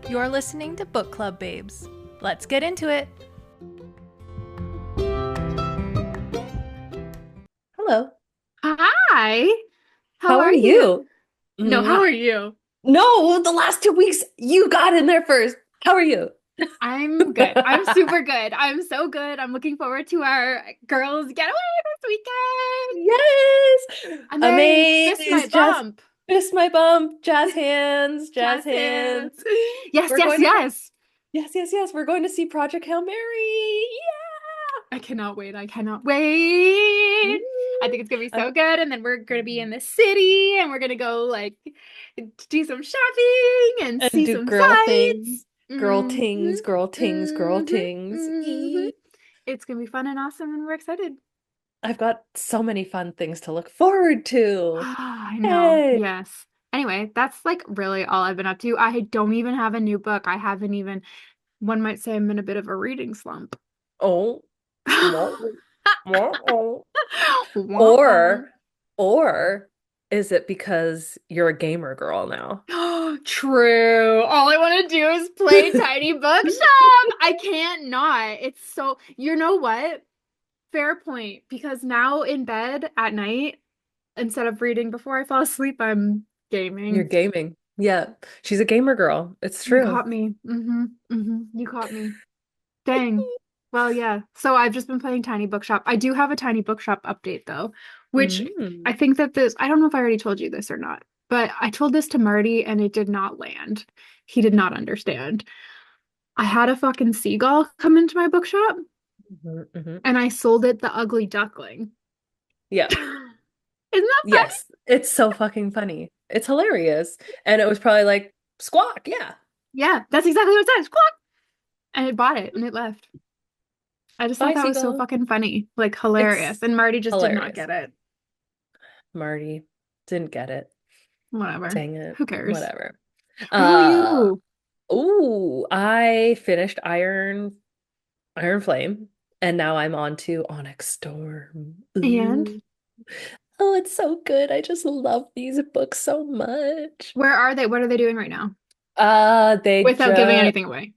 You're listening to Book Club Babes. Let's get into it. Hello. Hi. How How are are you? you? No, how Mwah. are you? No, the last 2 weeks you got in there first. How are you? I'm good. I'm super good. I'm so good. I'm looking forward to our girls getaway this weekend. Yes. And they fist my Amaze. Jazz. bump. Fist my bump. Jazz hands. Jazz Jazz hands. hands. Yes, We're yes, going to yes. Yes, yes, yes. We're going to see Project Hail Mary. I cannot wait. I cannot wait. I Yeah. think it's gonna be I- so good. And then we're gonna be in the city and we're gonna go like do some shopping and and see do some girl things. sights. Girl hmm tings, girl tings, girl hmm tings. hmm Eee. It's gonna be fun and awesome, and we're excited. I've got so many fun things to look forward to. I know. Hey. Yes. Anyway, that's like really all I've been up to. I don't even have a new book. I haven't even, one might say I'm in a bit of a reading slump. Oh. Wah, wah, wah. Wah. Or, or is it because you're a gamer girl now? True. All I want to do is play Tiny Bookshop. I can't not. It's so, you know what? Fair point. Because now in bed at night, instead of reading before I fall asleep, I'm You're gaming. gaming. Yeah, she's a gamer girl. It's You true. caught me. You caught me. Dang. Well, yeah. So I've just been playing Tiny Bookshop. I do have a Tiny Bookshop update though, which I Mm. think that this, I don't know if I already told you this or not, but I told this to Marty and it did not land. He did not understand. I had a fucking seagull come into my bookshop Mhm, mhm. and I sold it the ugly duckling. Yeah. Isn't that funny? Yes. It's so fucking funny. It's hilarious. And it was probably like, squawk. Yeah. Yeah, that's exactly what it says. Squawk! And it bought it and it left. I just thought Bye, that was so seagull. fucking funny, like hilarious. It's And Marty just did not hilarious. get it. Marty didn't get it. Whatever. Dang it. Who cares? Whatever. What about Uh, you? I finished Iron Flame, and now I'm on to Onyx Storm. And Ooh. Oh, it's so good. I just love these books so much. where are they? What are they doing right now? They Without giving just anything away.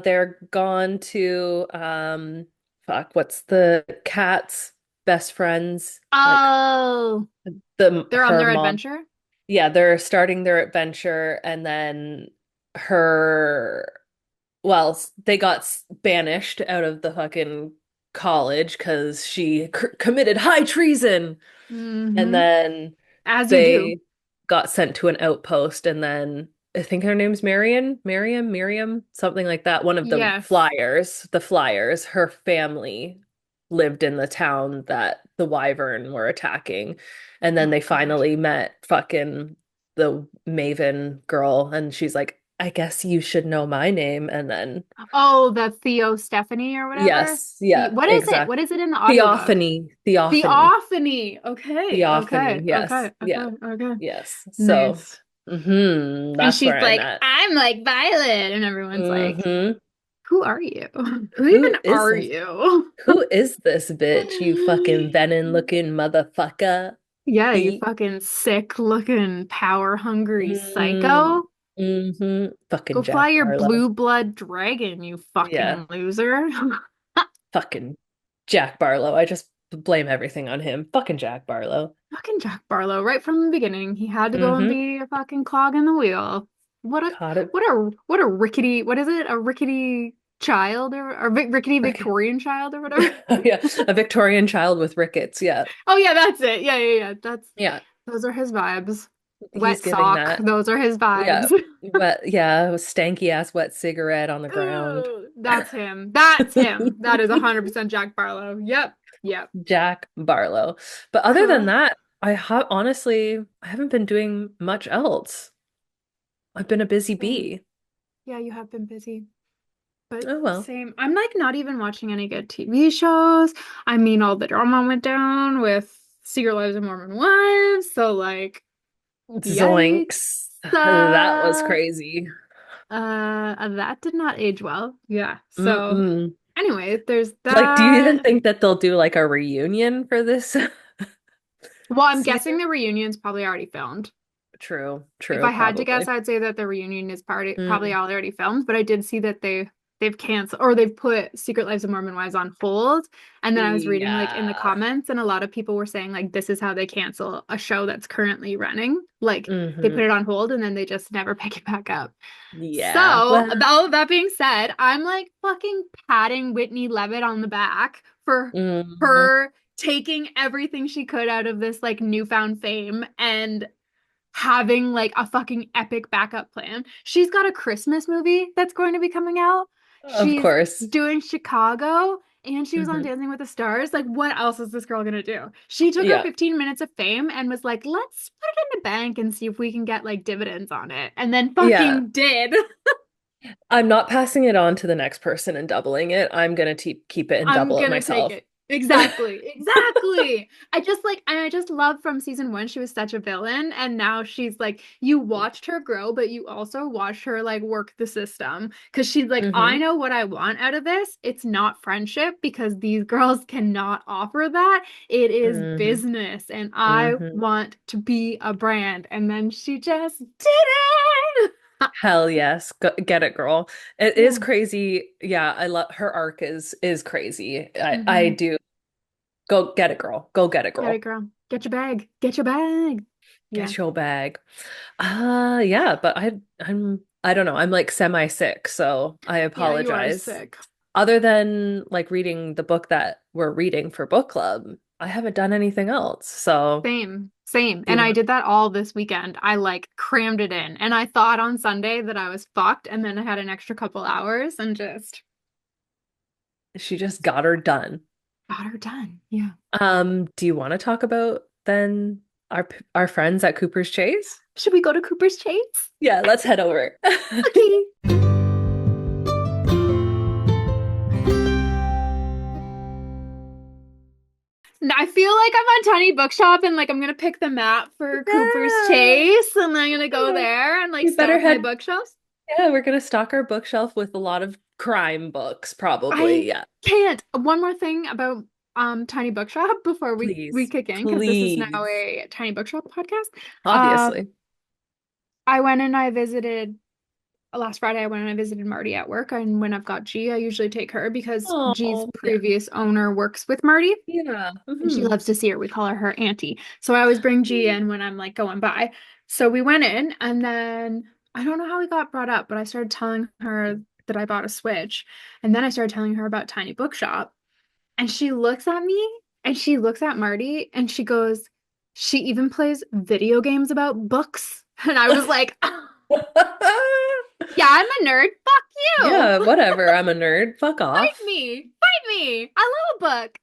they're gone to fuck, what's the cat's best friend's like Oh, the they're on her their mom. adventure? Yeah, they're starting their adventure, and then her well, they got banished out of the fucking college because she committed high treason. And Mm-hmm. then As you do. they got sent to an outpost. And then I think her name's Miriam, something like that. One of Yes. the Flyers, her family lived in the town that the Wyvern were attacking. And then Oh they God. finally met fucking the Maven girl, and she's like, I guess you should know my name. And then, Oh, the Theo Stephanie or whatever. yes, yeah, What is it? exactly. What is it in the audiobook? Theophany, Theophany. Okay, okay, theophany. Yes, okay, yeah, okay, okay. yes. So, Nice. And that's she's where I'm like, at. I'm like Violet. And everyone's like, Hmm. who are you? Who Who even is are this? you? Who is this bitch? You fucking venom looking motherfucker. Yeah, you E. fucking sick looking, power hungry Mm, psycho. Fucking Go fly Jack your Barlow. blue blood dragon, you Yeah, fucking loser. fucking Jack Barlow. I just blame everything on him. Fucking Jack Barlow. Fucking Jack Barlow, right from the beginning. He had to go and Mm-hmm. be a fucking cog in the wheel. Caught it. What a rickety, what is it? A rickety child or rickety Rick. Victorian child or whatever. Yeah, a Victorian child with rickets. Yeah, Oh yeah, that's it. Yeah, yeah, yeah. That's yeah. those are his vibes. He's Wet giving sock, that. those are his Yeah, vibes. yeah, stanky ass wet cigarette on the ground. Ooh, that's him. That's him. That is 100% Jack Barlow. Yep. Yep. Jack Barlow. But other than Huh. that, I haven't been doing much else. I've been a busy Same. bee. Yeah, you have been busy. But Oh well. same. I'm like not even watching any good TV shows. I mean, all the drama went down with Secret Lives of Mormon Wives. So like, yikes. Zoinks. That was crazy. That did not age well. Yeah. So Mm-mm. anyway, there's Like, do you even that. think that they'll do like a reunion for this Well, I'm guessing season? the reunion's probably already filmed. True, If true, I had to guess, probably. I'd say that the reunion is probably Mm, already filmed, but I did see that they've canceled or they've put Secret Lives of Mormon Wives on hold. And then I was reading like in the yeah. comments, and a lot of people were saying like this is how they cancel a show that's currently running. Like they put Hmm. it on hold and then they just never pick it back up. So, Yeah. Well, all of that being said, I'm like fucking patting Whitney Levitt on the back for hmm. her taking everything she could out of this like newfound fame and having like a fucking epic backup plan. She's got a Christmas movie that's going to be coming out. Of She's course. doing Chicago and she was on Hmm. Dancing with the Stars. Like, what else is this girl gonna do? She took her Yeah. 15 minutes of fame and was like, let's put it in the bank and see if we can get like dividends on it. And then Yeah. fucking did. I'm not passing it on to the next person and doubling it. I'm gonna keep it and I'm double it gonna take myself. it. Exactly. Exactly. I just like, and I just love from season one, she was such a villain. And now she's like, you watched her grow, but you also watched her like work the system. Cause she's like, I Hmm. know what I want out of this. It's not friendship because these girls cannot offer that. It is Hmm. business. And I Hmm. want to be a brand. And then she just did it. Hell yes. Get it, girl. It is Yeah. crazy. Yeah, I love her arc is crazy. I Hmm. do. Go get it, girl. Go get it, Get it, girl. girl. Get your bag. Get your bag. Yeah. Get your bag. Yeah, but I don't know. I'm like semi sick, so I Yeah, you are apologize. sick. Other than like reading the book that we're reading for book club, I haven't done anything else. So, Same, same. do And you I want did that all this weekend. I like crammed it in. And I thought on Sunday that I was fucked. And then I had an extra couple hours and just she just got her done. got her done. Yeah. Do you want to talk about then our friends at Cooper's Chase? Should we go to Cooper's Chase? Yeah, let's head over. Okay. I feel like I'm on Tiny Bookshop and like I'm gonna pick the map for Cooper's Yeah. Chase and I'm gonna go there and like We better stack my head. bookshelves. Yeah, we're gonna stock our bookshelf with a lot of crime books, probably. I Yeah. can't. One more thing about Tiny Bookshop before we Please. kick in because this is now Please. a Tiny Bookshop podcast. Um, Obviously. I went and I visited last Friday. I went and I visited Marty at work, and when I've got G, I usually take her because G's Oh, yeah. previous owner works with Marty, Yeah. and she Hmm. loves to see her. We call her auntie. So I always bring G in when I'm like going by. So we went in, and then I don't know how we got brought up, but I started telling her that I bought a Switch, and then I started telling her about Tiny Bookshop. And she looks at me and she looks at Marty and she goes, she even plays video games about books. And I was like, "Ah, yeah, I'm a nerd. Fuck you. Yeah, whatever. I'm a nerd. Fuck Fight off. me. Fight me. I love a book.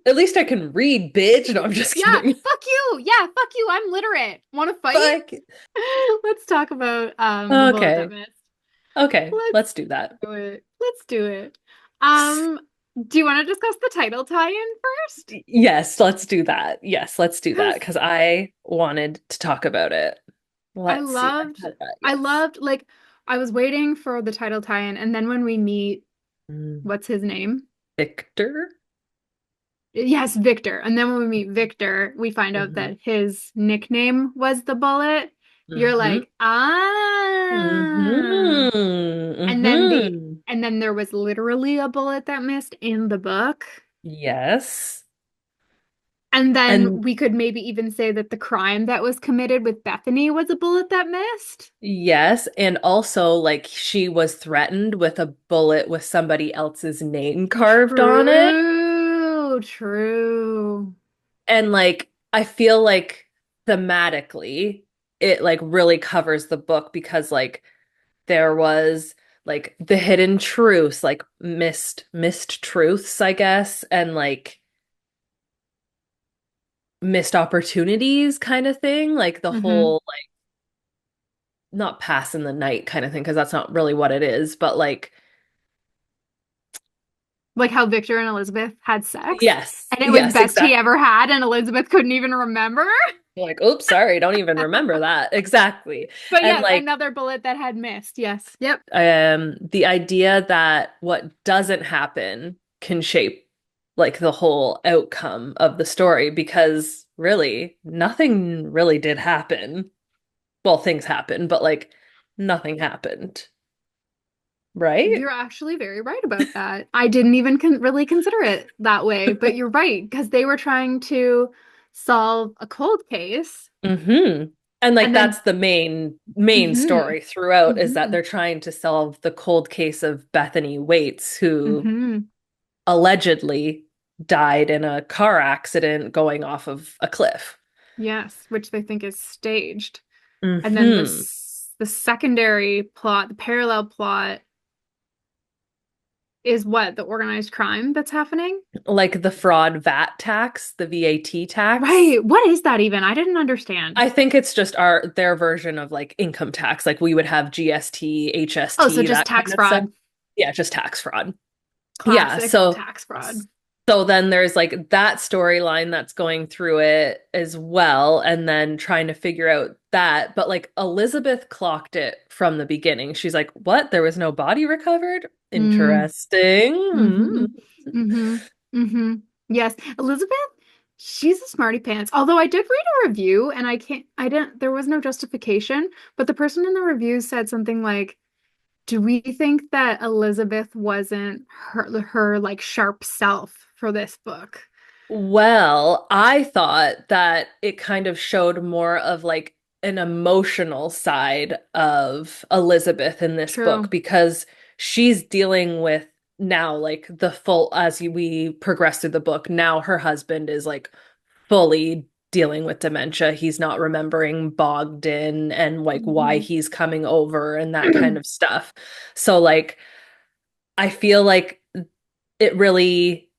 At least I can read, bitch. No, I'm just Yeah, kidding. fuck you. Yeah, fuck you. I'm literate. Want to fight? Fuck. Let's talk about the bullet that Okay. missed. Okay. Let's Let's do that. do it. Let's do it. Um, do you want to discuss the title tie-in first? Yes, let's do that. Yes, let's do that Because because I wanted to talk about it. I Let's see. I loved, had that. I Yes. loved, like, I was waiting for the title tie-in, and then when we meet, Mm. what's his name? Victor? Yes, Victor. And then when we meet Victor, we find out Hmm. that his nickname was the Bullet. You're Hmm. like, ah. And then Hmm. there was literally a bullet that missed in the book. Yes. And then And we could maybe even say that the crime that was committed with Bethany was a bullet that missed. yes, and also like she was threatened with a bullet with somebody else's name carved on it. True, true. And like I feel like thematically it like really covers the book because like there was like the hidden truths, like missed truths, I guess, and like missed opportunities kind of thing, like the Hmm. whole like not pass in the night kind of thing because that's not really what it is, but like Like how Victor and Elizabeth had sex, yes, and it was yes, best he ever exactly. had, and Elizabeth couldn't even remember. Like, oops, sorry, don't even remember that. Exactly. But And yes, like another bullet that had missed. Yes. Yep. the idea that what doesn't happen can shape like the whole outcome of the story because really nothing really did happen. well, things happen, but like nothing happened, right? You're actually very right about that. I didn't even really consider it that way, but you're right, because they were trying to solve a cold case, hmm And like and then that's the main hmm story throughout is that hmm they're trying to solve the cold case of Bethany Waits, who hmm allegedly died in a car accident going off of a cliff. yes, which they think is staged. And then hmm the secondary plot, the parallel plot is what? The organized crime that's happening? Like the fraud VAT tax, the VAT tax. Right. What is that even? I didn't understand. I think it's just their version of like income tax. Like we would have GST, Oh, so HST, just that tax kind of stuff. fraud. Yeah, just tax fraud. Yeah, Classic so tax fraud. so then there's like that storyline that's going through it as well, and then trying to figure out that. But like Elizabeth clocked it from the beginning. She's like, "What? There was no body recovered? Mm, hmm Interesting." hmm hmm Yes. Elizabeth, she's a smarty pants. Although I did read a review and I didn't, there was no justification, but the person in the review said something like, do we think that Elizabeth wasn't her like sharp self for this book? Well, I thought that it kind of showed more of like an emotional side of Elizabeth in this book True. because she's dealing with now like the full we progress through the book. Now her husband is like fully dealing with dementia. He's not remembering Bogdan and like why Mhm. he's coming over and that kind of stuff. So like I feel like it really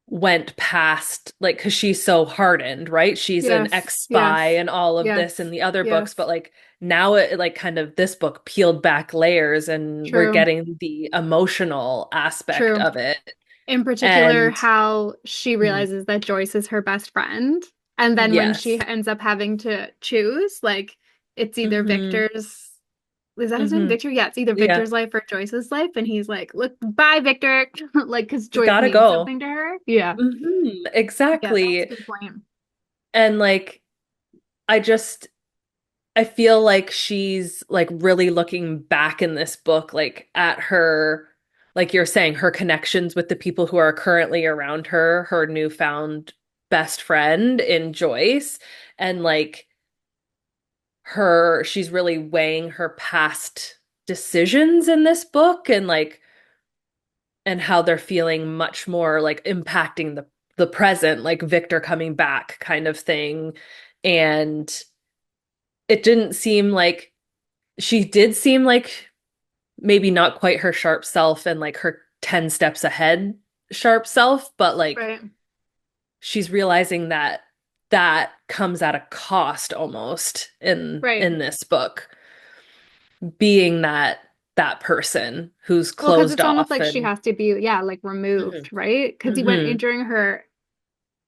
went past like because she's so hardened, right? She's an Yes, ex-spy yes, and all of this in yes, the other books, yes. but like now it like kind of this book peeled back layers and we're True, getting the emotional aspect true. of it. In particular, And how she mhm, realizes that Joyce is her best friend. And then when she yes. ends up having to choose, like it's either hmm Victor's, is that his name? hmm Victor? Yeah, it's either Yeah. Victor's life or Joyce's life. And he's like, look, bye, Victor. Like, because You Joyce gotta means go. something to her. Yeah. Yeah, that's a Exactly. good point. And like I just I feel like she's like really looking back in this book, like at her, like you're saying, her connections with the people who are currently around her, her newfound best friend in Joyce, and like she's really weighing her past decisions in this book and how they're feeling much more like impacting the present, like Victor coming back kind of thing. And it didn't seem like she did seem like maybe not quite her sharp self and like her 10 steps ahead sharp self, but like Right, she's realizing that that comes at a cost almost right. in this book, being that person who's Well, because closed it's almost off like she and has to be, yeah, like Mhm. removed, right? Because he went in Mhm. during her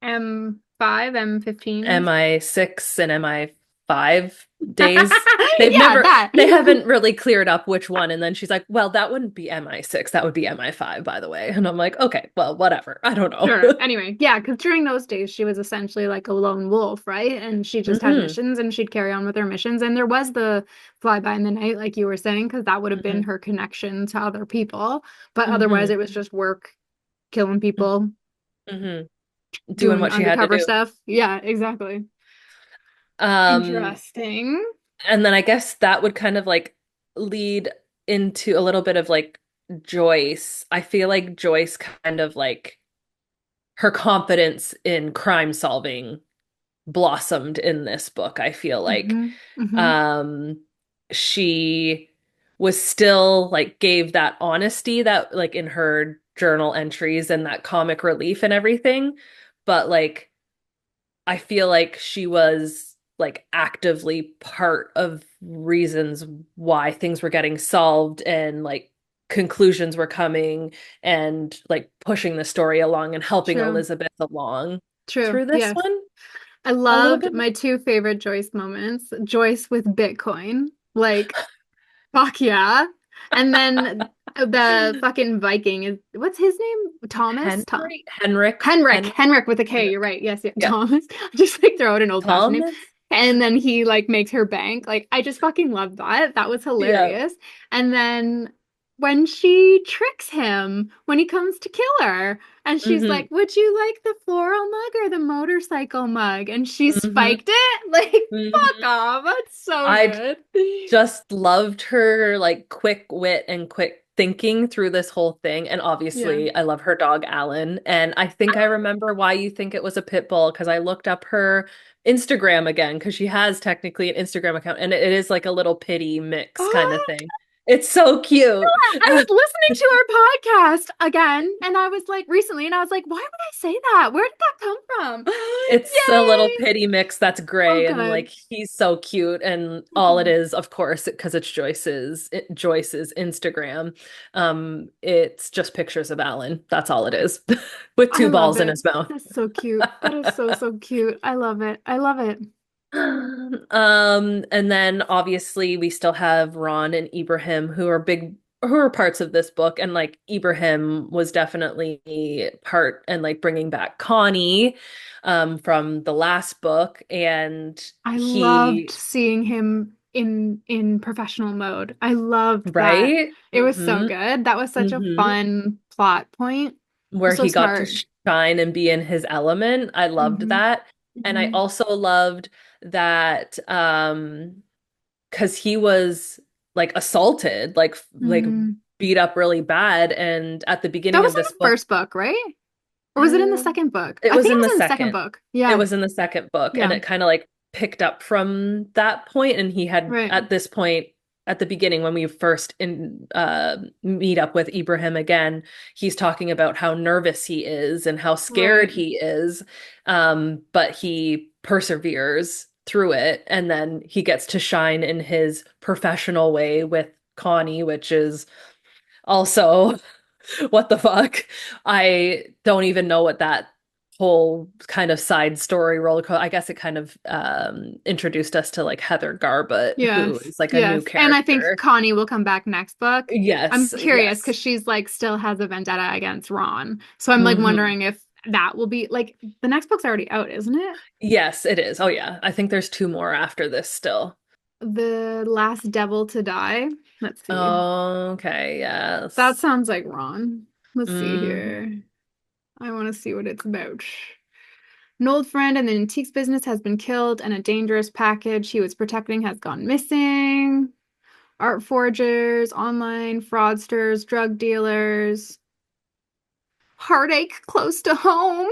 M5, M15. MI6 and MI5 days. They've Yeah, never, that. they haven't really cleared up which one. And then she's like, well, that wouldn't be MI6. That would be MI5, by the way. And I'm like, okay, well, whatever. I don't know. Sure. Anyway, yeah, because during those days she was essentially like a lone wolf, right? And she just had hmm missions and she'd carry on with her missions. And there was the fly by in the night, like you were saying, because that would have been hmm her connection to other people. But otherwise hmm it was just work, killing people, hmm Doing doing what she had to undercover do. stuff. Yeah, exactly. Um, Interesting. and then I guess that would kind of like lead into a little bit of like Joyce. I feel like Joyce kind of like her confidence in crime solving blossomed in this book, I feel like. hmm hmm Um, she was still like gave that honesty that like in her journal entries and that comic relief and everything, but like I feel like she was like actively part of reasons why things were getting solved and like conclusions were coming and like pushing the story along and helping True. Elizabeth along True. through this Yes. one I a little loved bit. my two favorite Joyce moments. Joyce with Bitcoin. Like, fuck yeah. And then the fucking Viking is what's his name? Thomas? Henry, Henrik, Henrik. Henrik, Henrik with a K. You're Henrik. right. Yes, yeah. Yeah. Thomas. Just like throw out an old-fashioned name. Thomas. And then he like makes her bank. Like I just fucking loved that. That was Yeah. hilarious. And then when she tricks him when he comes to kill her, and she's like, Hmm. "Would you like the floral mug or the motorcycle mug?" And she Hmm. spiked it. Like, fuck Hmm. off. That's so I good. just loved her like quick wit and quick thinking through this whole thing. And Yeah. obviously, I love her dog Alan. And I think I remember why you think it was a pit bull because I looked up her Instagram again because she has technically an Instagram account and it is like a little pity mix kind of Oh, thing. It's so cute. I was listening to our podcast again, and I was like recently, and I was like, why would I say that? Where did that come from? It's a little Yay! pity mix that's Oh, gray and good. like he's so cute and all it is, of course, because it's Joyce's Instagram. It's just pictures of Alan. That's all it is, with I two love balls in it. his mouth. That's so cute. That is so, so cute. I love it. I love it. And then obviously we still have Ron and Ibrahim who are parts of this book and like Ibrahim was definitely part and like bringing back Connie from the last book and I loved he seeing him in professional mode. I loved that. right It was so good. That was such a hmm fun plot point. where So he got to smart. shine and be in his element. I loved Hmm. that. And I Hmm. also loved that because he was like assaulted, like Hmm. beat up really bad. And at the That beginning was of in this the book, first book, right? Or was it in the uh, second book? it I was think in it the was in the second second. book. It Yeah. was in the second book, and Yeah. it kind of like picked up from that point. And he had Right. at this point, at the beginning, when we first meet up with Ibrahim again, he's talking about how nervous he is and how scared Right. he is. But he perseveres through it, and then he gets to shine in his professional way with Connie, which is also what the fuck? I don't even know what that whole kind of side story roller coaster. I guess it kind of introduced us to like Heather Garbutt, who Yes. is like a new Yes. And I think character. Connie will come back next book. I'm Yes, curious because yes. she's like still has a vendetta against Ron. So I'm like Hmm. wondering if that will be like the next book's already out, isn't it? Yes, it is. Oh yeah. I think there's two more after this still. The Last Devil to Die. Let's see. Okay, That yes. sounds like Ron. Let's see Hmm. here. I want to see what it's about. An old friend in the antiques business has been killed, and a dangerous package he was protecting has gone missing. Art forgers, online fraudsters, drug dealers. Heartache close to home.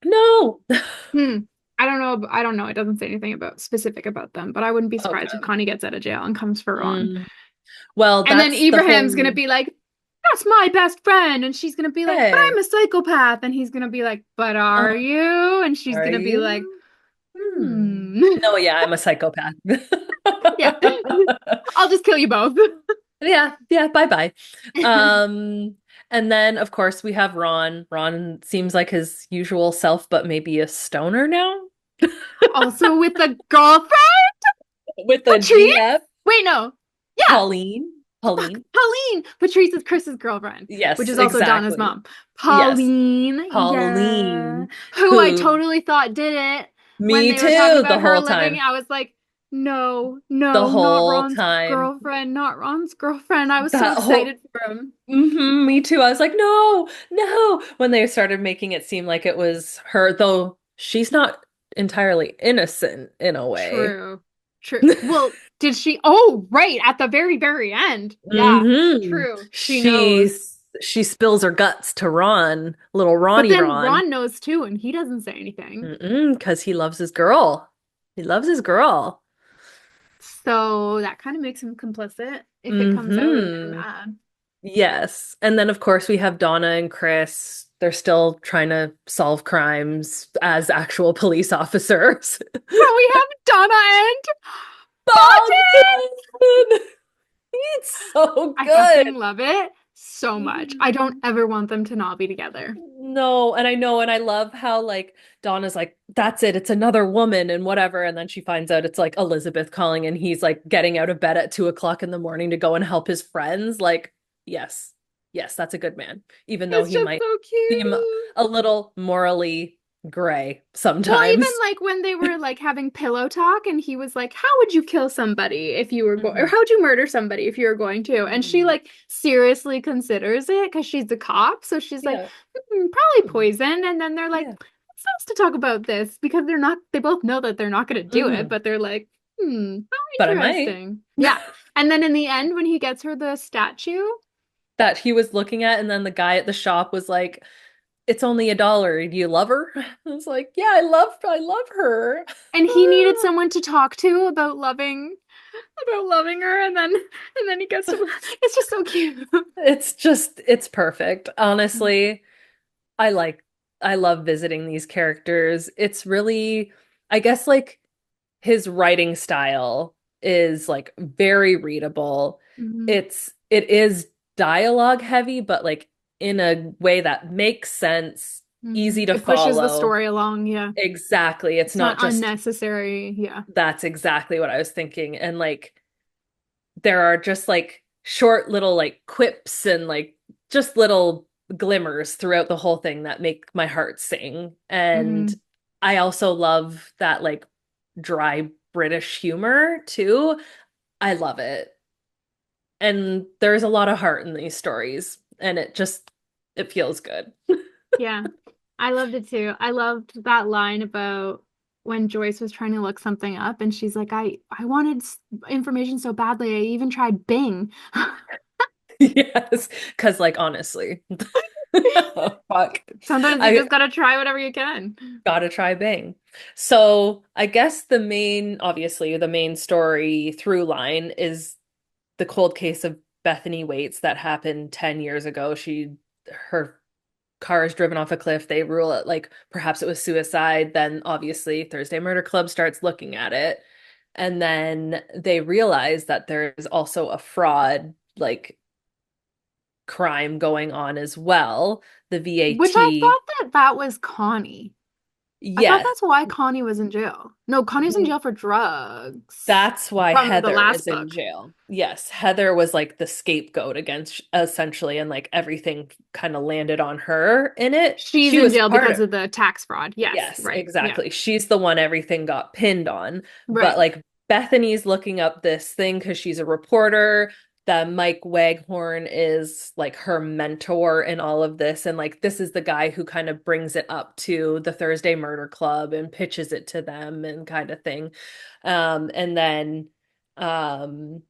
No. Hmm. I don't know. I don't know. It doesn't say anything about specific about them, but I wouldn't be surprised if Okay. Connie gets out of jail and comes for Ron. Mm. Well, And then that's the Ibrahim's gonna whole be like, "That's my best friend," and she's gonna be like, "But I'm hey. a psychopath," and he's gonna be like, "But are Oh, you?" And she's are gonna be like, you? Hmm. "Hmm, No, yeah, I'm a psychopath. yeah, I'll just kill you both." Yeah, yeah, bye-bye. And then of course we have Ron. Ron seems like his usual self, but maybe a stoner now Also with a girlfriend, with a Patrice. GF, Wait, no, yeah, Pauline. fuck, Pauline. Paulene. Patrice is Chris's girlfriend, which Yes, is also Donna's exactly. mom. Yes. Pauline, yeah, Pauline, who I who totally thought did it when me they were talking too the about her whole living. time. I was like, no, The no, not whole Ron's time. girlfriend, not Ron's girlfriend. I was so That whole excited for him. me too. I was like, no, no. When they started making it seem like it was her, though she's not entirely innocent in a way. True. True. Well, did she? Oh, right. At the very, very end. Yeah. Hmm. True. She knows. She spills her guts to Ron, little But Ronnie then Ron, Ron knows too, and he doesn't say anything. because he loves his girl. He loves his girl. So that kind of makes him complicit if it comes out and they're Hmm. mad. Yes. And then, of course, we have Donna and Chris. They're still trying to solve crimes as actual police officers. But we have Donna and Bogdan! Bogdan! It's so I good. fucking love it so much. I don't ever want them to not be together. No, and I know, and I love how like Donna's like, that's it, it's another woman and whatever. And then she finds out it's like Elizabeth calling and he's like getting out of bed at 2 o'clock in the morning to go and help his friends. Like, yes, yes, that's a good man. Even though It's he just might so seem cute. a little morally, gray Well, even sometimes. like when they were like having pillow talk and he was like, "How would you kill somebody if you were going or Hmm. how would you murder somebody if you were going to?" And she Hmm. like seriously considers it because she's a cop. So she's like, Yeah. Probably Hmm. poison." And then they're like, Yeah. "It's nice to talk about this because they both know that they're not going to do it, Hmm. but they're like, how But I might. interesting." Yeah. And then in the end, when he gets her the statue, That he was looking at, and then the guy at the shop was like, "It's only $1. Do you love her?" I was like, "Yeah, I love her." and he needed someone to talk to about loving her, and then he gets to, it's just so cute. It's perfect. Honestly, I like I love visiting these characters. It's really, I guess like his writing style is like very readable. Mhm. It is dialogue heavy, but like in a way that makes sense, easy to It pushes the follow. story along, yeah. Exactly. It's It's not not just unnecessary, yeah. that's exactly what I was thinking. And like there are just like short little like quips and like just little glimmers throughout the whole thing that make my heart sing. And Hmm. I also love that like dry British humor too. I love it. And there's a lot of heart in these stories, and it feels good. Yeah. I loved it too. I loved that line about when Joyce was trying to look something up and she's like, I wanted information so badly. I even tried Bing. Yes, because like honestly, oh, fuck. Sometimes you I just gotta try whatever you can. gotta try Bang. So I guess obviously, the main story through line is the cold case of Bethany Waits that happened 10 years ago. Her car is driven off a cliff. They rule it like perhaps it was suicide. Then obviously Thursday Murder Club starts looking at it. And then they realize that there's also a fraud, like crime going on as well. The Which I VAT. thought that that was Connie. I thought Yes. that's why Connie was in jail. No, Connie was in jail for drugs That's why from the Heather last is in book. jail. Yes, Heather was like the scapegoat against essentially, and like everything kind of landed on her in it. She's She in was jail part because of, of the tax fraud. Yes, yes, right. Yeah. exactly. She's the one everything got pinned on. But Right. like Bethany's looking up this thing because she's a reporter. That Mike Waghorn is like her mentor in all of this. And like this is the guy who kind of brings it up to the Thursday Murder Club and pitches it to them and kind of thing. And then um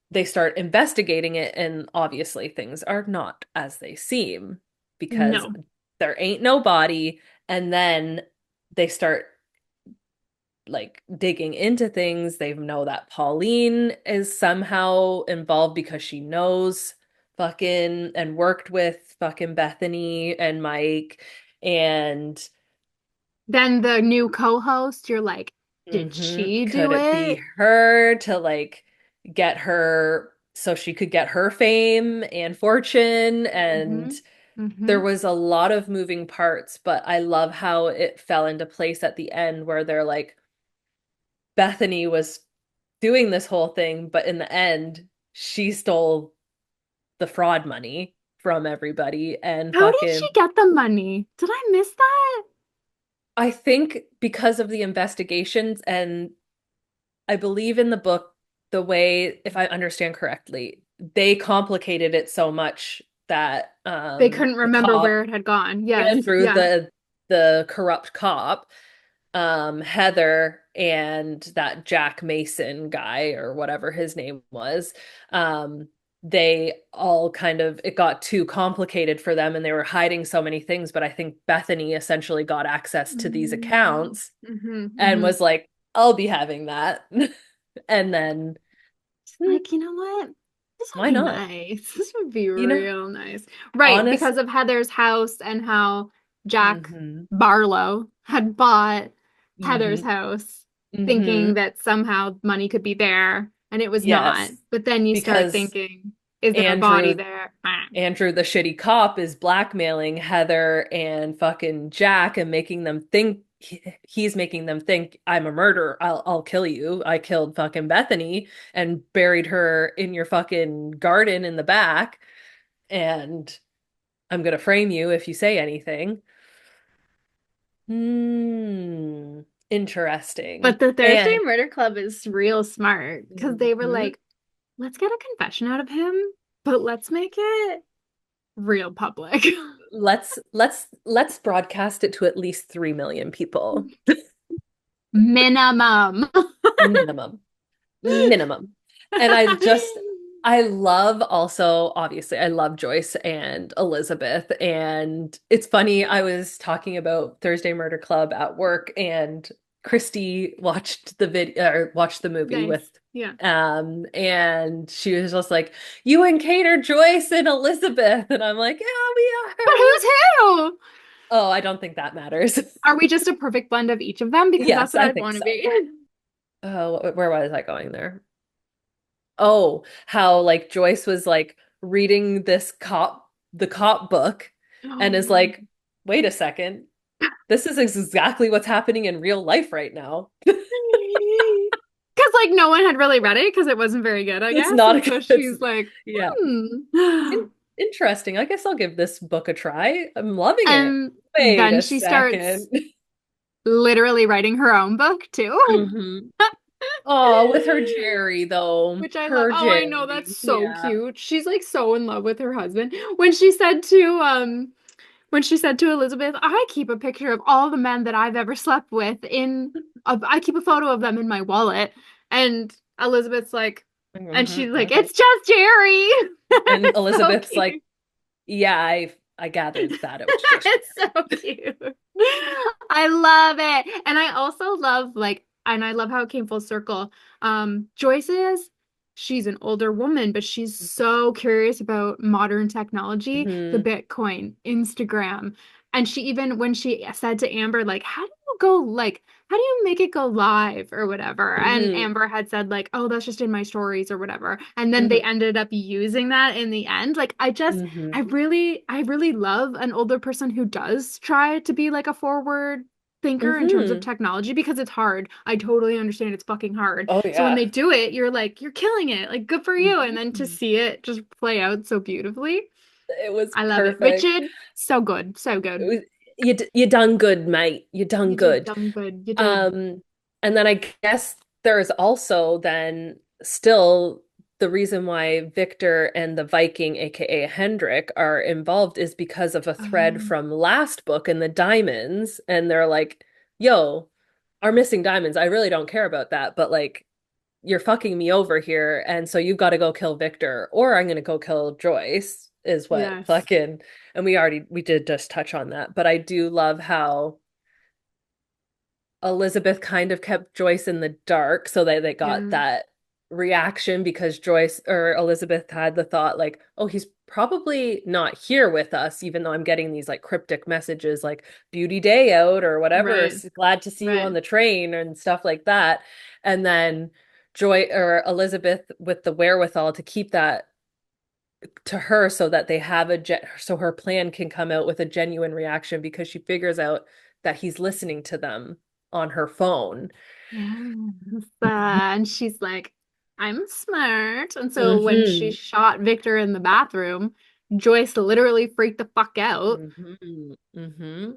they start investigating it, and obviously things are not as they seem because No. there ain't no body. And then they start like digging into things. They know that Pauline is somehow involved because she knows fucking and worked with fucking Bethany and Mike. And Then the new co-host, you're like, did she could do it be it? her to like get her so she could get her fame and fortune? And Mm-hmm. Mm-hmm. there was a lot of moving parts, but I love how it fell into place at the end where they're like, Bethany was doing this whole thing, but in the end, she stole the fraud money from everybody and How did she fucking get the money? Did I miss that? I think because of the investigations, and I believe in the book, the way, if I understand correctly, they complicated it so much that They couldn't the remember cop, where it had gone. Yes. Andrew, Yeah. the corrupt cop, Heather and that Jack Mason guy or whatever his name was, they all kind of, it got too complicated for them and they were hiding so many things. But I think Bethany essentially got access to these Mm-hmm. accounts and Mm-hmm. was like, I'll be having that. And then, hmm, Like, you know what? This would why be not? nice. This would be You know, real nice. Right, honest. because of Heather's house and how Jack Hmm. Barlow had bought Heather's Hmm. house, thinking Hmm. that somehow money could be there, and it was not. Yes, But then you start because thinking, is there a body Andrew there? Ah. Andrew, the shitty cop, is blackmailing Heather and fucking Jack and making them think he's making them think I'm a murderer. I'll kill you. I killed fucking Bethany and buried her in your fucking garden in the back, and I'm gonna frame you if you say anything. Hmm. But Interesting. the Thursday And Murder Club is real smart because they were mhm. like, let's get a confession out of him, but let's make it real public. Let's broadcast it to at least 3 million people. Minimum. Minimum. Minimum. And I love also, obviously, I love Joyce and Elizabeth. And it's funny, I was talking about Thursday Murder Club at work, and Christy watched the video or watched the movie with Nice. Yeah. and she was just like, you and Kate are Joyce and Elizabeth. And I'm like, yeah, we But are. who's who? Oh, I don't think that matters. Are we just a perfect blend of each of them? Because that's Yes, what I I'd think want to so. be. Oh, where was I going there? Oh, how like Joyce was like reading the cop book, and is like, wait a second, this is exactly what's happening in real life right now. Because like no one had really read it because it wasn't very good, I It's guess. not a And good, so it's, she's like, yeah. hmm. Interesting. I guess I'll give this book a try. I'm loving it. And Wait then a she second. starts literally writing her own book too. hmm Oh, with her Jerry though. Which I love. Her Oh, I know, that's Jerry. so Yeah. cute. She's like so in love with her husband. When she said to Elizabeth, I keep a picture of all the men that I've ever slept with I keep a photo of them in my wallet. And Elizabeth's like, and hmm she's like, it's just Jerry. And It's so Elizabeth's like, cute. yeah, I gathered that it was just It's so cute. I love it. And I also love and I love how it came full circle. She's an older woman, but she's so curious about modern technology, the hmm Bitcoin, Instagram. And she even when she said to Amber, like, how do you make it go live or whatever? And hmm Amber had said, like, oh, that's just in my stories or whatever. And then they hmm ended up using that in the end. Like, hmm I really love an older person who does try to be like a forward thinker in terms of hmm technology because it's hard. I totally understand it's fucking hard. Oh So when yeah. they do it, you're like, you're killing it. Like, good for you. And then to hmm see it just play out so beautifully, It was I love it. perfect. Richard, so good. So It good. was you done good, mate. You done You good. done good. You did. Um, and then I guess there's also then still the reason why Victor and the Viking, aka Hendrik, are involved is because of a thread Um, from last book in the diamonds, and they're like, "Yo, our missing diamonds. I really don't care about that, but like, you're fucking me over here, and so you've got to go kill Victor, or I'm gonna go kill Joyce." Is what yes. fucking, and we did just touch on that, but I do love how Elizabeth kind of kept Joyce in the dark so that they got Yeah. that reaction because Joyce or Elizabeth had the thought like, oh, he's probably not here with us, even though I'm getting these like cryptic messages like beauty day out or whatever, Right. glad to see you on Right. the train and stuff like that. And then Joy or Elizabeth with the wherewithal to keep that to her so that they have so her plan can come out with a genuine reaction because she figures out that he's listening to them on her phone. Yes. And she's like, I'm smart. And so when she hmm shot Victor in the bathroom, Joyce literally freaked the fuck out. hmm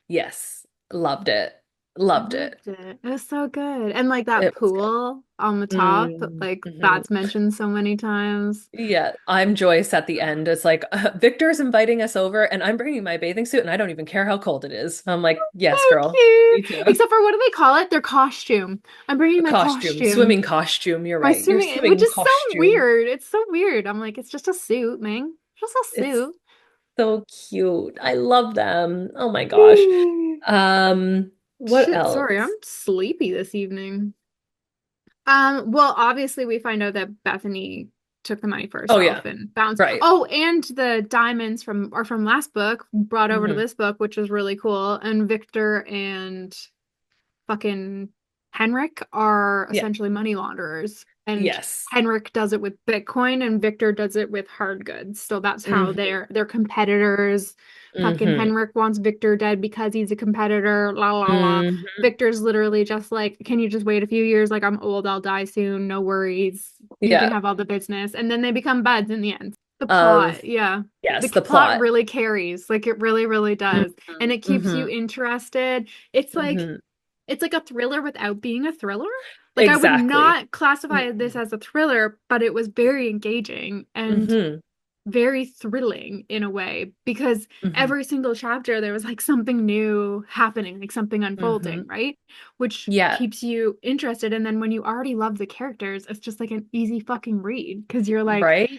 Yes. Loved it. I Loved it. loved it. It was so good. And like that It was pool on the top, like good. that's mentioned so many times. Yeah, I'm Joyce at the end. It's like Victor's inviting us over, and I'm bringing my bathing suit, and I don't even care how cold it is. I'm like, So yes, girl, me cute. too. Except for what do they call it? Their costume. I'm A bringing my costume, costume. swimming costume. You're My right. Your swimming, which swimming is so costume. weird. It's so weird. I'm like, it's just a suit, man. Just a It's suit. so cute. I love them. Oh my gosh. What Shit, sorry, I'm else? sleepy this evening. Well, obviously we find out that Bethany took the money for Oh herself yeah, and bounced. right. Oh, and the diamonds from last book brought over to hmm this book, which was really cool. And Victor and fucking Henrik are Yeah. essentially money launderers. And Yes. Henrik does it with Bitcoin and Victor does it with hard goods. So that's how hmm they're competitors. Fucking hmm Henrik wants Victor dead because he's a competitor. La la la. hmm Victor's literally just like, can you just wait a few years? Like, I'm old, I'll die soon. No worries. You can Yeah. have all the business. And then they become buds in the end. The of plot, yeah. The yes, the plot plot. really carries. Like it really, really does. And it keeps you Hmm. interested. It's like Hmm. it's like a thriller without being a thriller. Like I would Exactly. not classify this Hmm. as a thriller, but it was very engaging and Hmm. very thrilling in a way because Hmm. every single chapter there was like something new happening, like something Hmm. unfolding, right? Which Yeah, keeps you interested. And then when you already love the characters, it's just like an easy fucking read because you're like, right?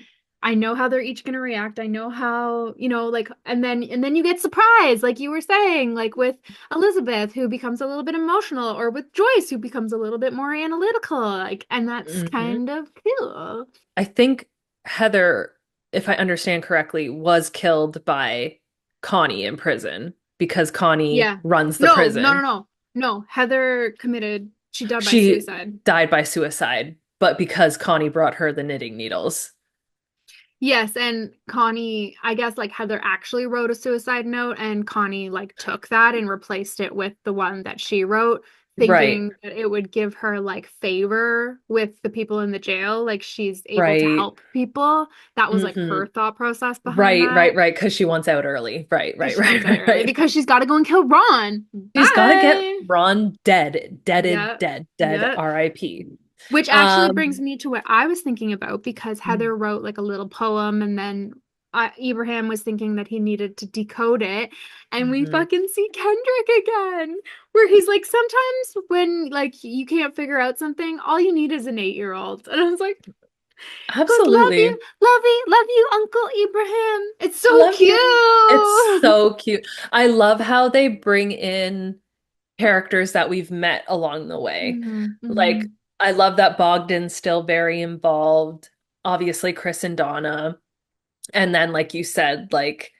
I know how they're each gonna react. I know how, like, and then you get surprised, like you were saying, like with Elizabeth, who becomes a little bit emotional, or with Joyce, who becomes a little bit more analytical, like, and that's Hmm. kind of cool. I think Heather, if I understand correctly, was killed by Connie in prison because Connie Yeah. runs the No, no, no, prison. no. No, Heather committed, she died by She suicide. died by suicide, but because Connie brought her the knitting needles. Yes, and Connie, I guess like Heather actually wrote a suicide note, and Connie like took that and replaced it with the one that she wrote, Right, thinking that it would give her like favor with the people in the jail, like she's able to right. help people. That was like Hmm. her thought process behind Right, that. right, right. Because she wants out early. Right, Because right, she wants right, out right, early right. because she's got to go and kill Ron. She's got to get Bye. Ron dead, deaded, Yeah. dead, dead. Yeah. R.I.P. Which actually brings Um, me to what I was thinking about because Heather wrote like a little poem and then Ibrahim was thinking that he needed to decode it. And we mhm. fucking see Kendrick again, where he's like, sometimes when like you can't figure out something, all you need is an 8-year-old. And I was like, goes, Absolutely. love you, Uncle Ibrahim. It's so Love you. It's cute. so cute. I love how they bring in characters that we've met along the way. Hmm. Like, Hmm. I love that Bogdan's still very involved. Obviously, Chris and Donna. And then, like you said, like,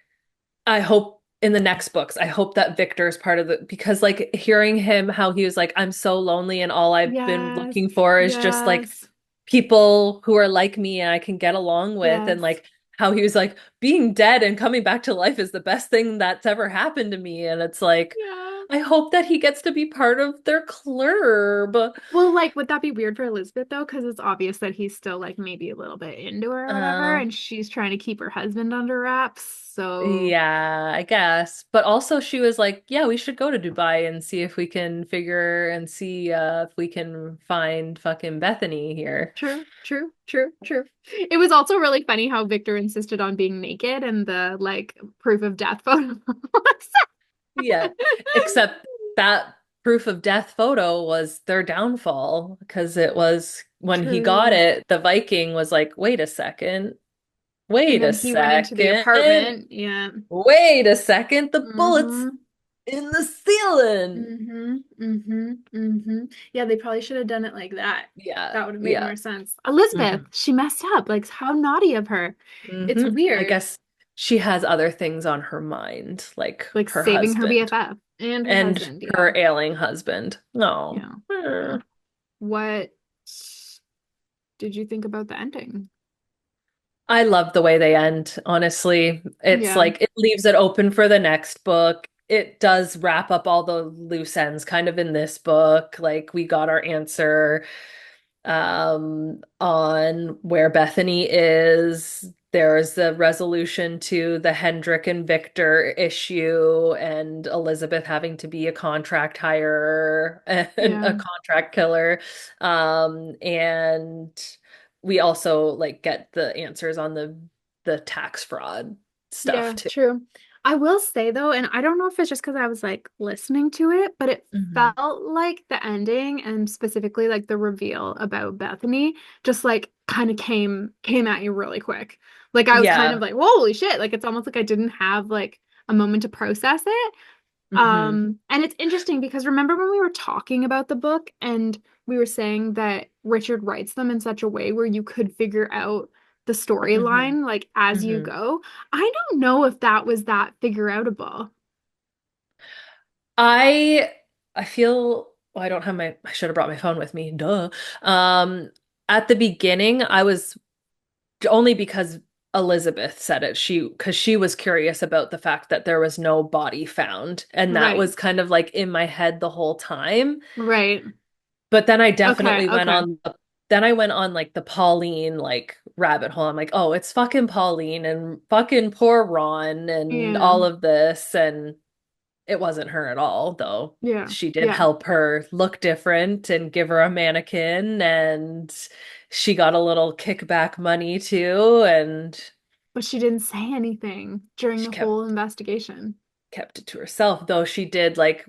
I hope in the next books, I hope that Victor's part of the because like hearing him how he was like, I'm so lonely and all I've been Yes, looking for is just like yes, people who are like me and I can get along with and yes. like how he was like being dead and coming back to life is the best thing that's ever happened to me. And it's like, Yeah. I hope that he gets to be part of their club. Well, like, would that be weird for Elizabeth though? Because it's obvious that he's still like maybe a little bit into her or whatever, Uh, and she's trying to keep her husband under wraps. So Yeah, I guess. But also she was like, yeah, we should go to Dubai and see if we can figure and see if we can find fucking Bethany here. true, true, true, true. It was also really funny how Victor insisted on being naked and the like proof of death photo. Yeah. Except that proof of death photo was their downfall because it was when he got True. it, the Viking was like, wait a second, And wait a then he went into the second, apartment. Yeah. wait a second, the bullet's Mm-hmm. in the ceiling. Mm-hmm. Mm-hmm. Mm-hmm. Yeah, they probably should have done it like that. Yeah, That would have made yeah. more sense. Elizabeth, Mhm. she messed up. Like, how naughty of her. It's I weird. guess she has other things on her mind, like Like her saving her husband BFF and her and husband. Yeah. her ailing husband. No. Yeah. Yeah. What did you think about the ending? I love the way they end, honestly. It's Yeah. like it leaves it open for the next book. It does wrap up all the loose ends kind of in this book. Like we got our answer on where Bethany is. There's the resolution to the Hendrik and Victor issue, and Elizabeth having to be a contract hirer and a Yeah. contract killer. And we also like get the answers on the tax fraud stuff Yeah, too. true. I will say though, and I don't know if it's just because I was like listening to it, but it Hmm. felt like the ending and specifically like the reveal about Bethany just like kind of came at you really quick. Like I was kind of Yeah. like, holy shit, like it's almost like I didn't have like a moment to process it. Hmm. And it's interesting because remember when we were talking about the book and we were saying that Richard writes them in such a way where you could figure out the Hmm. storyline like as you Hmm. go. I don't know if that was that figure outable. I I feel well, I don't have my I should have brought my phone with me. Duh. Um at the beginning I was only because Elizabeth said it. Because she was curious about the fact that there was no body found and that Right. was kind of like in my head the whole time. Right. But then I Okay. definitely went Okay. on the then I went on like the Pauline like rabbit hole. I'm like, oh, it's fucking Pauline and fucking poor Ron and Yeah. all of this. And it wasn't her at all, though. Yeah. She did Yeah. help her look different and give her a mannequin, and she got a little kickback money too, and But she didn't say anything during she the whole investigation. kept it to herself, though she did like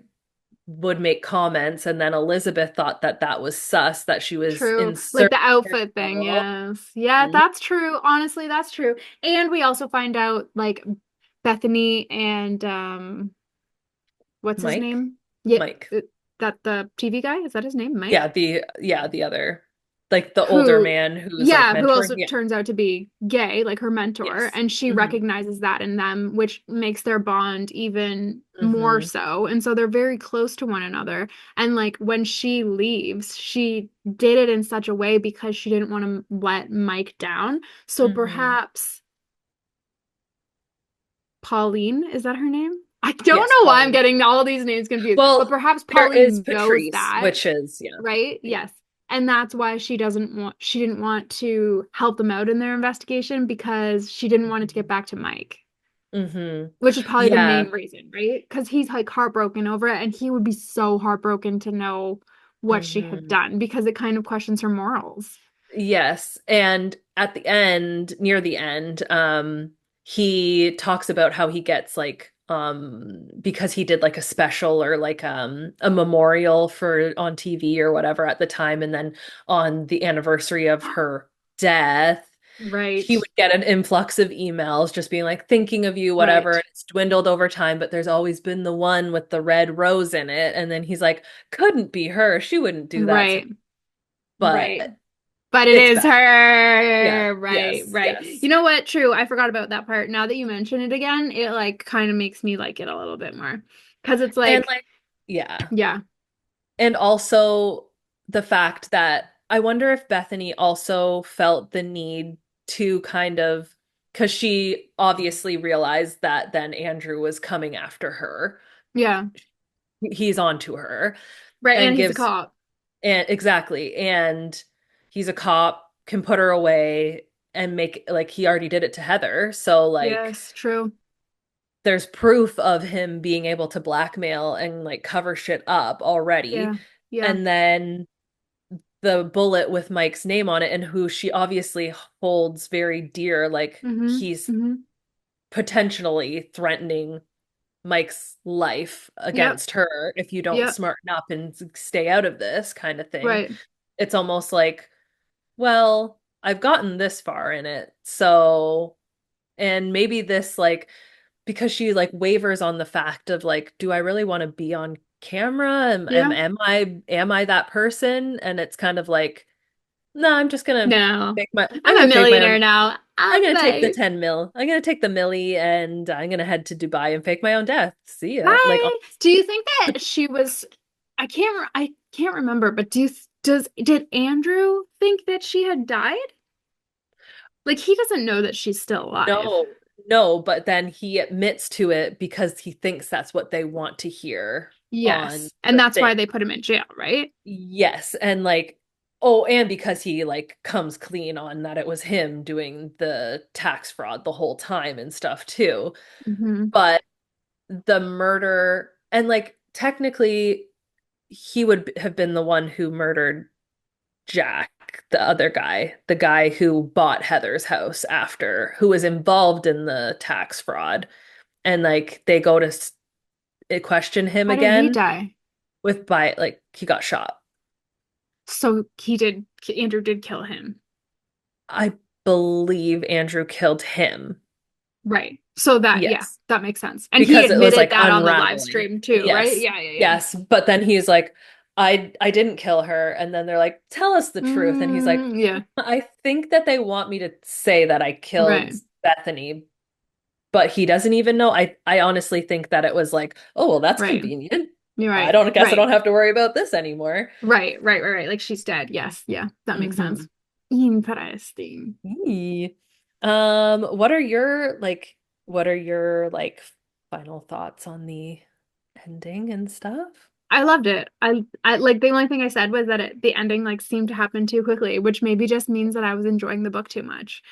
would make comments, and then Elizabeth thought that that was sus that she was True. Like inserting the outfit thing, herself. yes. Yeah, Mhm. that's true. Honestly, that's true. And we also find out like Bethany and what's his Mike, name? Yeah, Mike. that the TV guy, is that his name? Yeah, Mike? the other, like the older Who, man who's like yeah, who mentoring. also Yeah. turns out to be gay, like her mentor, Yes. and she Hmm. recognizes that in them, which makes their bond even more Hmm. so. And so they're very close to one another. And like when she leaves, she did it in such a way because she didn't want to let Mike down. So Hmm. perhaps Pauline, is that her name? I don't Yes, know why I'm Pauline. getting all these names confused, but Well, perhaps there is Pauline knows Patrice, that, which is, yeah. right? Yes. And that's why she didn't want to help them out in their investigation because she didn't want it to get back to Mike, Hmm. which is probably the Yeah. main reason, right? Because he's like heartbroken over it and he would be so heartbroken to know what she had Hmm. done because it kind of questions her morals. Yes. And at the end, near the end, he talks about how he gets like because he did like a special or like a memorial for on TV or whatever at the time, and then on the anniversary of her death, Right. he would get an influx of emails just being like thinking of you, whatever, Right. and it's dwindled over time, but there's always been the one with the red rose in it. And then he's like, couldn't be her. She wouldn't do that to me. Right. Right. But But it it's is Beth. Yeah. her. Right, Yes. right. Yes. You know what? True. I forgot about that part. Now that you mention it again, it like kind of makes me like it a little bit more. Because it's And like, like, yeah. yeah, And also the fact that I wonder if Bethany also felt the need to kind of, because she obviously realized that then Andrew was coming after her. yeah. He's on to her Right. and And he's a gives, cop. and exactly. And he's a cop, can put her away and make, like, he already did it to Heather. So, like, Yes, true. there's proof of him being able to blackmail and like cover shit up already. Yeah. Yeah. And then the bullet with Mike's name on it and who she obviously holds very dear, like Mm-hmm. he's Mm-hmm. potentially threatening Mike's life Yep. against her if you don't Yep. smarten up and stay out of this kind of thing. Right. It's almost like, well, I've gotten this far in it, so and maybe this like because she like wavers on the fact of like, do I really want to be on camera? Yeah. Am I that person? And it's kind of like, no, No. I'm I'm a gonna fake my millionaire own now. I'm I'm gonna take the like, 10 mil. I'm gonna take the milli and I'm gonna head to Dubai and fake my own death. See ya. Like bye. Do you think that she was I can't remember, but did Andrew think that she had died? Like he doesn't know that she's still alive. no, no, but then he admits to it because he thinks that's what they want to hear on Yes. And the that's thing. why they put him in jail, right? Yes, and like, oh, and because he like comes clean on that it was him doing the tax fraud the whole time and stuff too. Hmm. But the murder and like technically he would have been the one who murdered Jack, the other guy, the guy who bought Heather's house after, who was involved in the tax fraud. And like they go to question him How did he again die? with by like he got shot. So he did, Andrew did kill him. I believe Andrew killed him. Right. So that, yeah, Yes. that makes sense. And he Because it was admitted like that on the live unraveling. stream too, right? Yes. Yeah, yeah, yeah. Yes. But then he's like, I didn't kill her. And then they're like, tell us the truth. And he's like, Yeah. I think that they want me to say that I killed Right. Bethany, but he doesn't even know. I honestly think that it was like, oh well, that's Right. convenient. You're I right. don't guess I Right. don't have to worry about this anymore. Right. Like she's dead. Yes. Yeah. That makes Hmm. sense. Interesting. What are your what are your like final thoughts on the ending and stuff? I loved it. I like the only thing I said was that the ending like seemed to happen too quickly, which maybe just means that I was enjoying the book too much.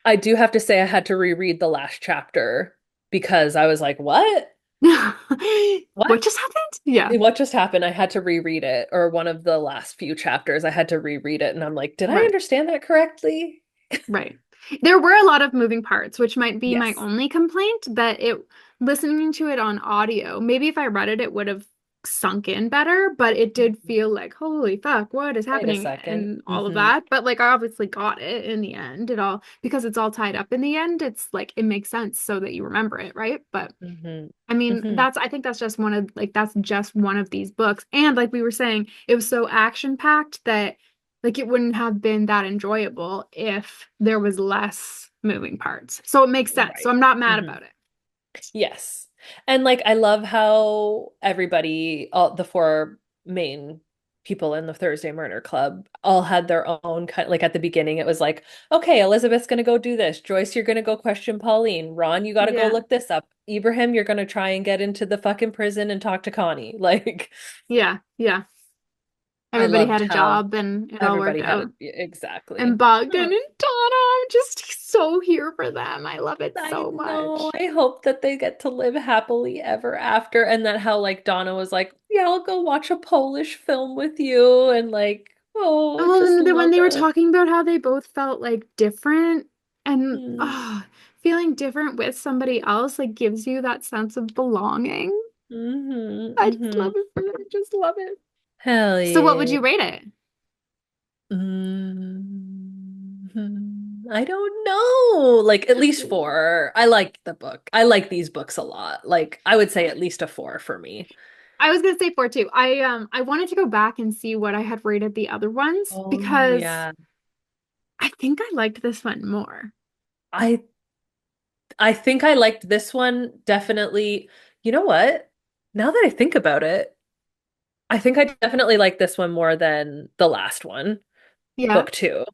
I do have to say I had to reread the last chapter because I was like, what? What? What just happened? Yeah, What just happened? I had to reread it, or one of the last few chapters, I had to reread it, and I'm like, did I right. understand that correctly? Right. There were a lot of moving parts, which might be my Yes. only complaint that it listening to it on audio, maybe if I read it, it would have sunk in better, but it did feel like, holy fuck, what is Wait a happening second. and all of Hmm. that. But like I obviously got it in the end. It all because it's all tied up in the end, it's like it makes sense so that you remember it, right? But Hmm. I mean, Hmm. I think that's just one of like that's just one of these books. And like we were saying, it was so action packed that like it wouldn't have been that enjoyable if there was less moving parts. So it makes sense. So Right. I'm not mad Hmm. about it. Yes. And like I love how everybody, all the four main people in the Thursday Murder Club all had their own kind like at the beginning it was like, okay, Elizabeth's gonna go do this. Joyce, you're gonna go question Pauline. Ron, you gotta go Yeah. look this up. Ibrahim, you're gonna try and get into the fucking prison and talk to Connie. Like Yeah. Yeah. I Everybody loved had a how job and it all worked everybody had out. it And exactly. Bogdan Oh, and Donna, I'm just so here for them. I love it I so know. much. I hope that they get to live happily ever after, and that how like Donna was like, "Yeah, I'll go watch a Polish film with you," and like, oh, Well, just and when love they were it. talking about how they both felt like different and Mm, feeling different with somebody else like gives you that sense of belonging. I just hmm. love it for them. I just love it. Hell So what would yeah. you rate it? I don't know. Like at least four. I like the book. I like these books a lot. Like I would say at least a four for me. I was gonna say four too. I wanted to go back and see what I had rated the other ones Oh because yeah. I think I liked this one more. I I think I liked this one definitely. You know what? Now that I think about it, I think I definitely like this one more than the last one, Yeah, book two,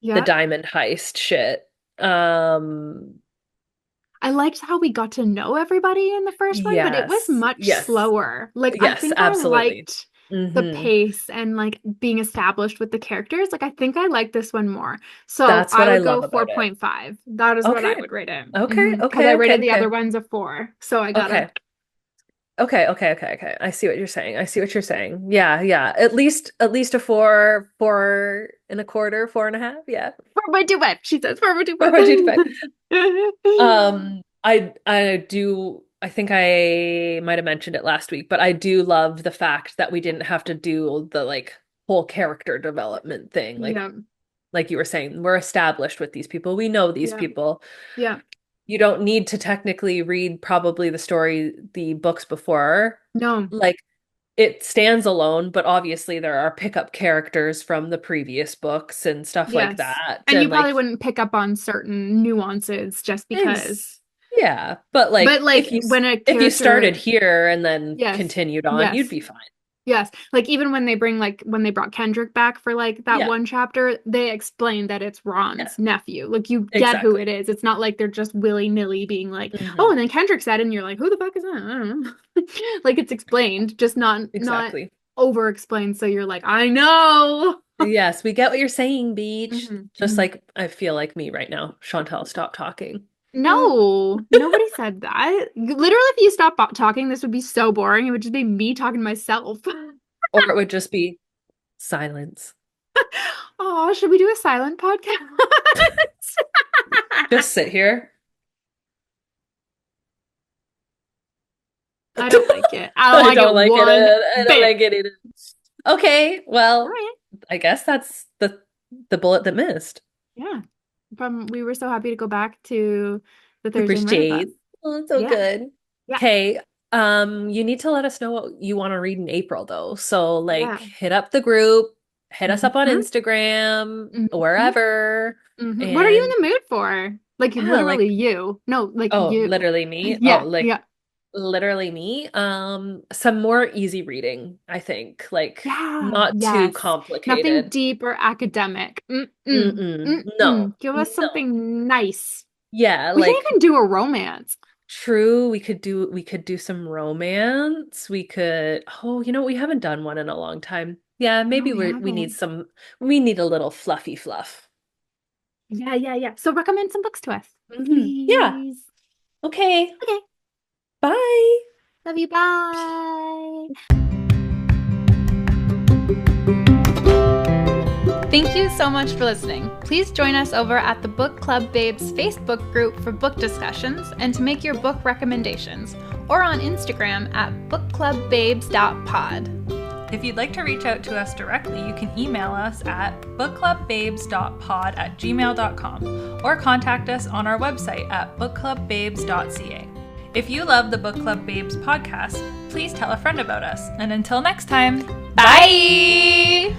the yeah. diamond heist shit. Um, I liked how we got to know everybody in the first one, but it was yes, much yes, slower. Like, I yes, think I absolutely. liked the Hmm. pace and like being established with the characters. Like, I think I like this one more. So That's I what I would go love about it. 4.5. That is what I Okay, would rate it. okay, Because I okay, okay, rated the other okay, ones a 4. So I gotta, okay. Okay, okay, okay, okay. I see what you're saying. I see what you're saying. Yeah, yeah. At least a four, four and a quarter, four and a half. Yeah. 4.25. She says 4.25. 4.25. I do I think I might have mentioned it last week, but I do love the fact that we didn't have to do the like whole character development thing. Yeah, Like you were saying, we're established with these people. We know these yeah, people. yeah. You don't need to technically read probably the books before. No, Like it stands alone, but obviously there are pickup characters from the previous books and stuff like yes. that. And you And probably like wouldn't pick up on certain nuances just because. Ex yeah, but But like like when a if you started character, here and then yes, continued on, you'd yes, be fine. yes. Like even when they bring like when they brought Kendrick back for like that Yeah. one chapter, they explain that it's Yeah, Ron's nephew. Like you get who it exactly. is. It's not like they're just willy-nilly being like, oh, Hmm. and then Kendrick said, and you're like, who the fuck is that? I don't know. Like it's explained, just not Exactly. over explained. So you're like, I know. Yes, we get what you're saying, Beach. Mhm, Just mhm. like I feel like me right now. Chantel, stop talking. Mm. No, nobody said that. Literally, if you stop talking, this would be so boring. It would just be me talking to myself. Or it would just be silence. Oh, should we do a silent podcast? Just sit here. I don't like it. I don't I like it don't like it. one I don't bit. like it either. Okay, All well, right. I guess that's the bullet that missed. Yeah. We were so happy to go back to the Thursday Cooper's Murder Club. Jade. Oh, it's so Yeah. good. Yeah. Okay. You need to let us know what you want to read in April though. So like Yeah. hit up the group, hit us up on Hmm. Instagram, Hmm. wherever. What are you And in the mood for? Like yeah, literally like you. No, like oh, you. literally me. Oh, Yeah. like Yeah. literally me. Some more easy reading, I think. Like Yeah. not too Yes. Nothing complicated. deep or academic. Mm-mm. Mm-mm. No. Mm-mm. Give us No. something nice. Yeah, We can like even do a romance. True, we could do some romance. We could, oh, we haven't done one in a long time. Yeah, No, maybe we haven't. we need a little fluffy fluff. Yeah, yeah, yeah. So recommend some books to us, Yeah. please. Okay. Okay. Bye. Love you. Bye. Thank you so much for listening. Please join us over at the Book Club Babes Facebook group for book discussions and to make your book recommendations, or on Instagram at bookclubbabes.pod. If you'd like to reach out to us directly, you can email us at bookclubbabes.pod@gmail.com or contact us on our website at bookclubbabes.ca. If you love the Book Club Babes podcast, please tell a friend about us. And until next time, bye!